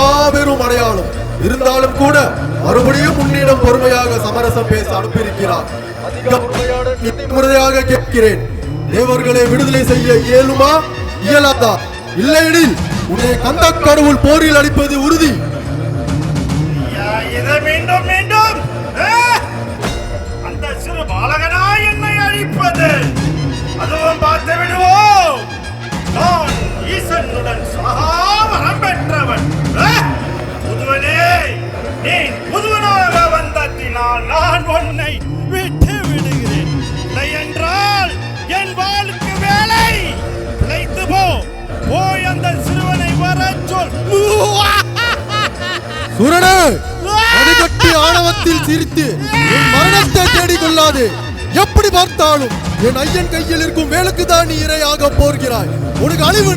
மாபெரும் அடையாளம். இருந்தாலும் கூட மறுபடியும் உன்னிடம் பொறுமையாக சமரசம் பேச அனுப்பியிருக்கிறார். முறையாக கேட்கிறேன், தேவர்களை விடுதலை செய்ய இயலுமா இயலாதா? இல்லையெனில் உன்னை கந்த கடவுள் போரில் அடிப்பது உறுதி. மீண்டும் மீண்டும் அந்த சிறு பாலகனா என்னை அழிப்பது, அதுவும் பார்த்து விடுவோம். நான் ஈசனுடன் சகாவரம் பெற்றவன். புதுவனே, நீ புதுவனாக வந்ததினால் நான் உன்னை விட்டு விடுகிறேன். இல்லை என்றால் என் வாழ்க்கை வேலை பிழைத்து போய் அந்த சிறுவனை வர சொல். சுரணே, அடிபட்டு ஆணவத்தில் சிரித்து என் மரணத்தை தேடிக்கொள்ளாது. எப்படி பார்த்தாலும் என் ஐயன் கையில் இருக்கும் வேலுக்கு தான் நீ இரையாக போகிறாய். உனக்கு அழிவு